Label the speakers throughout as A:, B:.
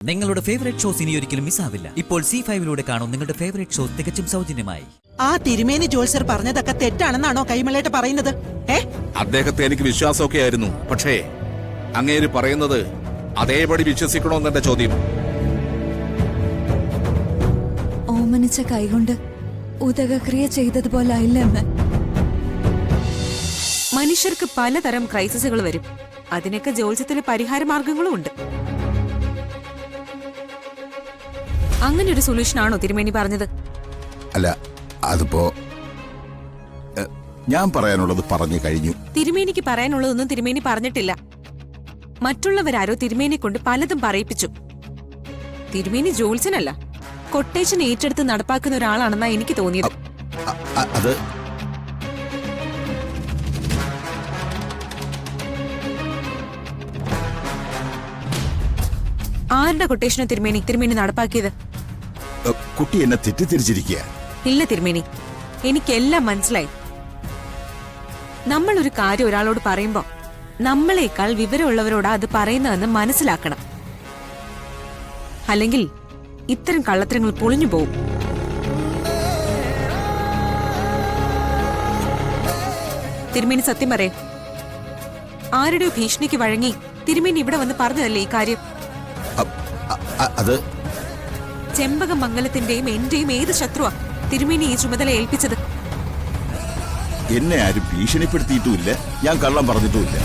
A: നിങ്ങളുടെ favourite shows ഇനി ഒരിക്കലും മിസ്സാവില്ല. ഇപ്പോൾ C5 കാണും നിങ്ങളുടെ ഫേവറേറ്റ് ഷോസ് തികച്ചും സൗജന്യമായി.
B: ആ തിരുമേനി ജോത്സർ പറഞ്ഞതൊക്കെ തെറ്റാണെന്നാണോ കൈമളേട്ട് പറയുന്നത്?
C: അദ്ദേഹത്തെ എനിക്ക് വിശ്വാസമൊക്കെ ആയിരുന്നു. പക്ഷേ അങ്ങേര് പറയുന്നത് അതേപടി വിശ്വസിക്കണമെന്നെ ചോദ്യം.
D: ഓമനിച്ച കൈകൊണ്ട് ഉദകക്രിയ ചെയ്തതുപോലെ ആയില്ലെന്ന്.
E: മനുഷ്യർക്ക് പലതരം ക്രൈസിസുകൾ വരും. അതിനൊക്കെ ജോത്സ്യത്തിന് പരിഹാര മാർഗങ്ങളും ഉണ്ട്. അങ്ങനെ ഒരു സൊല്യൂഷൻ ആണോ തിരുമേനി പറഞ്ഞത്?
F: അല്ല, അതിപ്പോ ഞാൻ പറയാനുള്ളത് പറഞ്ഞു കഴിഞ്ഞു.
E: തിരുമേനിക്ക് പറയാനുള്ളതൊന്നും തിരുമേനി പറഞ്ഞിട്ടില്ല. മറ്റുള്ളവരാരോ തിരുമേനി കൊണ്ട് പലതും പറയിപ്പിച്ചു. തിരുമേനി ജോത്സ്യനല്ല, കൊട്ടേഷൻ ഏറ്റെടുത്ത് നടപ്പാക്കുന്ന ഒരാളാണെന്നാ എനിക്ക് തോന്നിയത്.
F: അത്
E: ആരുടെ കൊട്ടേഷനോ തിരുമേനി നടപ്പാക്കിയത്?
F: കുട്ടി എന്നെ തെറ്റിദ്ധരിച്ചിരിക്കുക.
E: ഇല്ല തിരുമേനി, എനിക്കെല്ലാം മനസ്സിലായി. നമ്മൾ ഒരു കാര്യം ഒരാളോട് പറയുമ്പോ നമ്മളെക്കാൾ വിവരമുള്ളവരോടാ അത് പറയുന്നതെന്ന് മനസ്സിലാക്കണം. അല്ലെങ്കിൽ ഇത്തരം കള്ളത്തരങ്ങൾ പൊളിഞ്ഞു പോവും. തിരുമേനി സത്യം പറയും. ആരുടെയോ ഭീഷണിക്ക് വഴങ്ങി തിരുമേനി ഇവിടെ വന്ന് പറഞ്ഞതല്ലേ ഈ കാര്യം?
F: അത്
E: ചെമ്പകമംഗലത്തിന്റെയും എന്റെയും ഏത് ശത്രുവാ തിരുമേനി ഈ ചുമതല ഏൽപ്പിച്ചത്?
F: എന്നെ ആരും ഭീഷണിപ്പെടുത്തിയിട്ടുമില്ല, ഞാൻ കള്ളം പറഞ്ഞിട്ടുമില്ല.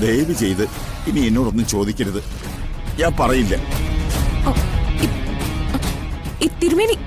F: ദയവ് ചെയ്ത് ഇനി എന്നോടൊന്നും ചോദിക്കരുത്, ഞാൻ പറയില്ല.
E: തിരുമേനി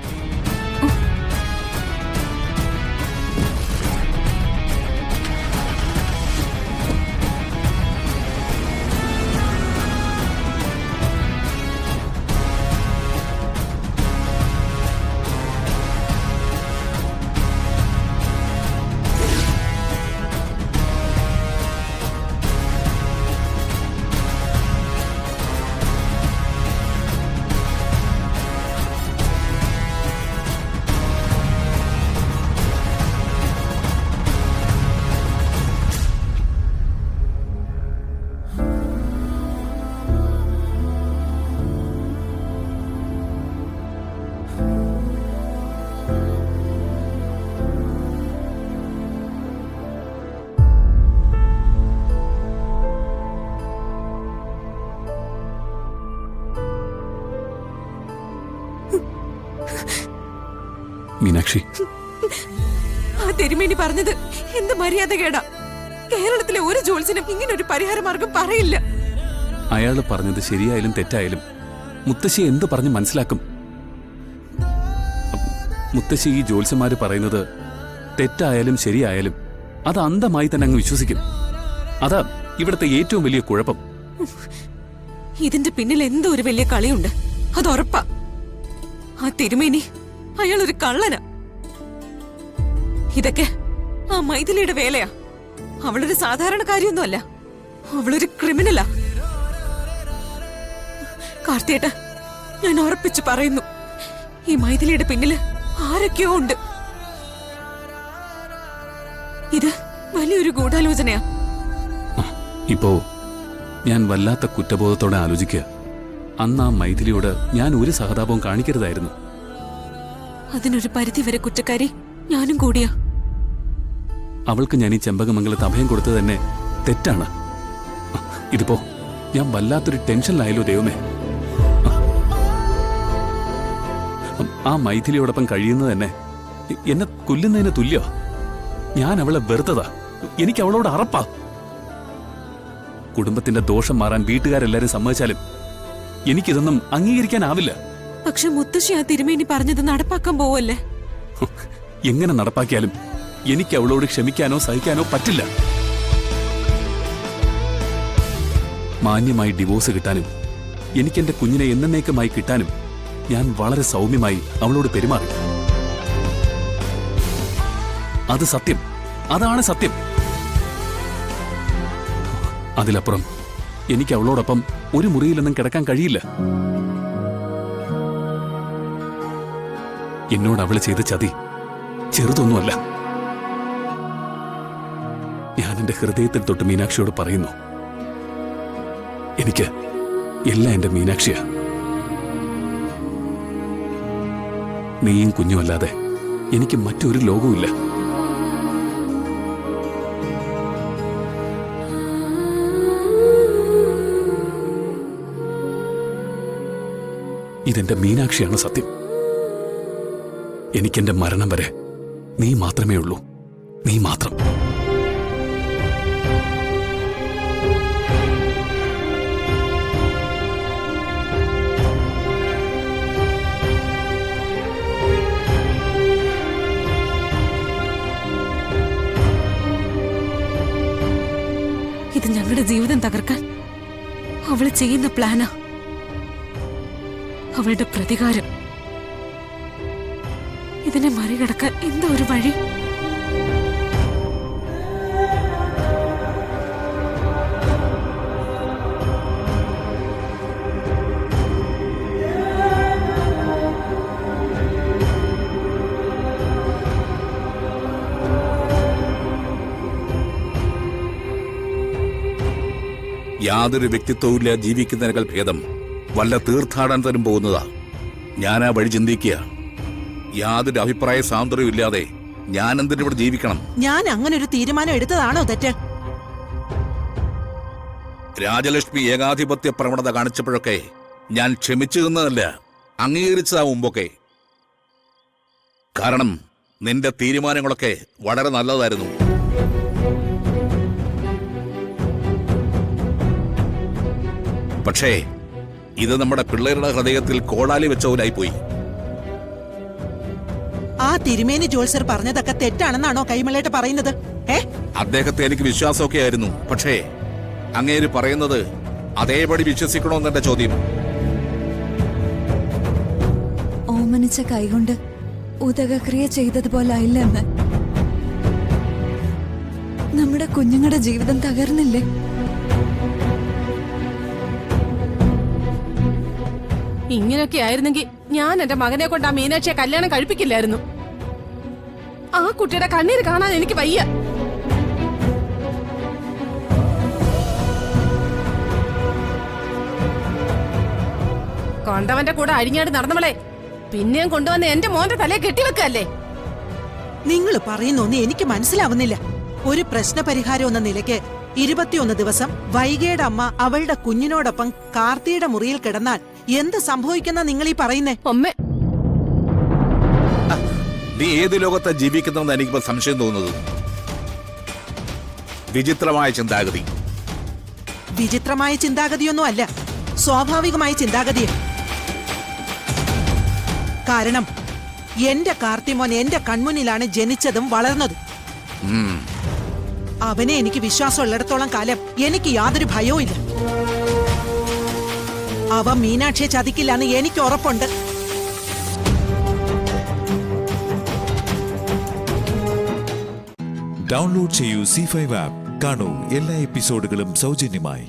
G: മീനാക്ഷി,
E: ആ തിരുമേനി പറഞ്ഞത് എന്ത് മര്യാദ കേടാ. കേരളത്തിലെ ഒരു ജോത്സ്യനും ഇങ്ങനെ ഒരു പരിഹാര മാർഗം പറയില്ല.
G: അയാള് പറഞ്ഞത് ശരിയായാലും തെറ്റായാലും മുത്തശ്ശി എന്ത് പറഞ്ഞ് മനസ്സിലാക്കും? മുത്തശ്ശി ഈ ജോത്സ്യന്മാര് പറയുന്നത് തെറ്റായാലും ശരിയായാലും അത് അന്ധമായി തന്നെ അങ്ങ് വിശ്വസിക്കും. അതാ ഇവിടുത്തെ ഏറ്റവും വലിയ കുഴപ്പം.
E: ഇതിന്റെ പിന്നിൽ എന്തോ ഒരു വലിയ കളിയുണ്ട്, അത് ഉറപ്പാ. ആ തിരുമേനി അയാളൊരു കള്ളനാ. ഇതൊക്കെ ആ മൈഥിലിയുടെ വേലയാ. അവളൊരു സാധാരണക്കാരിയൊന്നുമല്ല, അവളൊരു ക്രിമിനലാ. കാർത്തിയേട്ടാ, ഞാൻ ഉറപ്പിച്ചു പറയുന്നു, ഈ മൈഥിലിയുടെ പിന്നില് ആരൊക്കെയോ ഉണ്ട്. ഇത് വലിയൊരു ഗൂഢാലോചനയാ.
G: ഇപ്പോ ഞാൻ വല്ലാത്ത കുറ്റബോധത്തോടെ ആലോചിക്കുക. അന്ന് ആ മൈഥിലിയോട് ഞാൻ ഒരു സഹതാപവും കാണിക്കരുതായിരുന്നു.
E: അതിനൊരു പരിധിവരെ കുറ്റക്കാരി ഞാനും കൂടിയാ.
G: അവൾക്ക് ഞാൻ ഈ ചെമ്പകമംഗലത്ത് അഭയം കൊടുത്തത് തന്നെ തെറ്റാണ്. ഇതിപ്പോ ഞാൻ വല്ലാത്തൊരു ടെൻഷനിലായല്ലോ ദൈവമേ. ആ മൈഥിലിയോടൊപ്പം കഴിയുന്നത് തന്നെ എന്നെ കൊല്ലുന്നതിന് തുല്യോ. ഞാൻ അവളെ വെറുത്തതാ, എനിക്ക് അവളോട് അറപ്പാ. കുടുംബത്തിന്റെ ദോഷം മാറാൻ വീട്ടുകാരെല്ലാരും സമ്മതിച്ചാലും എനിക്കിതൊന്നും അംഗീകരിക്കാനാവില്ല.
E: പക്ഷെ മുത്തശ്ശി ആ തിരുമേനി പറഞ്ഞത് നടപ്പാക്കാൻ പോവല്ലേ?
G: എങ്ങനെ നടപ്പാക്കിയാലും എനിക്ക് അവളോട് ക്ഷമിക്കാനോ സഹിക്കാനോ പറ്റില്ല. മാന്യമായി ഡിവോഴ്സ് കിട്ടാനും എനിക്കെന്റെ കുഞ്ഞിനെ എന്നേക്കുമായി കിട്ടാനും ഞാൻ വളരെ സൗമ്യമായി അവളോട് പെരുമാറി. അത് സത്യം, അതാണ് സത്യം. അതിലപ്പുറം എനിക്ക് അവളോടൊപ്പം ഒരു മുറിയിലൊന്നും കിടക്കാൻ കഴിയില്ല. എന്നോട് അവള് ചെയ്ത ചതി ചെറുതൊന്നുമല്ല. ഞാൻ എന്റെ ഹൃദയത്തിൽ തൊട്ട് മീനാക്ഷിയോട് പറയുന്നു, എനിക്ക് എല്ലാം എന്റെ മീനാക്ഷിയാ. നീയും കുഞ്ഞുമല്ലാതെ എനിക്ക് മറ്റൊരു ലോകവുമില്ല. ഇതെന്റെ മീനാക്ഷിയാണ് സത്യം. എനിക്കെന്റെ മരണം വരെ നീ മാത്രമേ ഉള്ളൂ. നീ മാത്രം.
E: ഇത് ഞങ്ങളുടെ ജീവിതം തകർക്കാൻ അവള് ചെയ്യുന്ന പ്ലാനാ. അവളുടെ പ്രതികാരം. ഇതിനെ മറികടക്കാൻ എന്താ ഒരു വഴി?
C: യാതൊരു വ്യക്തിത്വവുമില്ല ജീവിക്കുന്നതിനേക്കാൾ ഭേദം വല്ല തീർത്ഥാടനത്തിനും പോകുന്നതാ. ഞാൻ ആ വഴി ചിന്തിക്കുക. യാതൊരു അഭിപ്രായ സ്വാതന്ത്ര്യവും ഇല്ലാതെ ഞാൻ എന്തിനിവിടെ ജീവിക്കണം?
B: ഞാൻ അങ്ങനെ ഒരു തീരുമാനം എടുത്തതാണോ തെറ്റ്?
C: രാജലക്ഷ്മി ഏകാധിപത്യ പ്രവണത കാണിച്ചപ്പോഴൊക്കെ ഞാൻ ക്ഷമിച്ചു നിന്നതല്ല, അംഗീകരിച്ചതാ മുമ്പൊക്കെ. കാരണം നിന്റെ തീരുമാനങ്ങളൊക്കെ വളരെ നല്ലതായിരുന്നു. പക്ഷേ ഇത് നമ്മുടെ പിള്ളേരുടെ ഹൃദയത്തിൽ കോടാലി വെച്ചവനായിപ്പോയി.
B: ആ തിരുമേനി ജോത്സർ പറഞ്ഞതൊക്കെ തെറ്റാണെന്നാണോ കൈമളേട്ട പറയുന്നത്?
C: അദ്ദേഹത്തെ എനിക്ക് വിശ്വാസമൊക്കെ ആയിരുന്നു. പക്ഷേ അങ്ങേര് പറയുന്നത് അതേപടി വിശ്വസിക്കണമെന്നെന്റെ ചോദ്യം.
D: ഓമനിച്ച കൈകൊണ്ട് ഉദകക്രിയ ചെയ്തതുപോലെ ആയില്ലേ അമ്മ? നമ്മുടെ കുഞ്ഞുങ്ങളുടെ ജീവിതം തകർന്നില്ലേ?
H: ഇങ്ങനെയൊക്കെ ആയിരുന്നെങ്കിൽ ഞാൻ എന്റെ മകനെ കൊണ്ട് ആ മീനാക്ഷിയെ കല്യാണം കഴിപ്പിക്കില്ലായിരുന്നു. ആ കുട്ടിയുടെ കണ്ണീര് കാണാൻ എനിക്ക് വയ്യ. കൊണ്ടവന്റെ കൂടെ അഴിഞ്ഞാടി നടന്നവളെ പിന്നെയും കൊണ്ടുവന്ന് എന്റെ മോന്റെ തലയെ കെട്ടിവെക്കല്ലേ?
B: നിങ്ങൾ പറയുന്നൊന്നും എനിക്ക് മനസ്സിലാവുന്നില്ല. ഒരു പ്രശ്നപരിഹാരം എന്ന നിലയ്ക്ക് 21 ദിവസം വൈകയുടെ അമ്മ അവളുടെ കുഞ്ഞിനോടൊപ്പം കാർത്തിയുടെ മുറിയിൽ കിടന്നാൽ എന്ത് സംഭവിക്കുന്ന നിങ്ങൾ ഈ പറയുന്നേ?
H: അമ്മേ,
C: നീ ഏത് ലോകത്തെ ജീവിക്കുന്നതെന്ന് എനിക്കിപ്പോ സംശയം തോന്നുന്നത്. വിചിത്രമായ ചിന്താഗതി.
B: വിചിത്രമായ ചിന്താഗതിയൊന്നും അല്ല, സ്വാഭാവികമായ ചിന്താഗതിയാ. കാരണം എന്റെ കാർത്തിമോൻ എന്റെ കൺമുന്നിലാണ് ജനിച്ചതും വളർന്നതും. അവനെ എനിക്ക് വിശ്വാസമുള്ളിടത്തോളം കാലം എനിക്ക് യാതൊരു ഭയവും ഇല്ല. അവ മീനാക്ഷിയെ ചതിക്കില്ലെന്ന് എനിക്ക് ഉറപ്പുണ്ട്.
I: ഡൗൺലോഡ് ചെയ്യൂ C5 ആപ്പ്. കാണൂ എല്ലാ എപ്പിസോഡുകളും സൗജന്യമായി.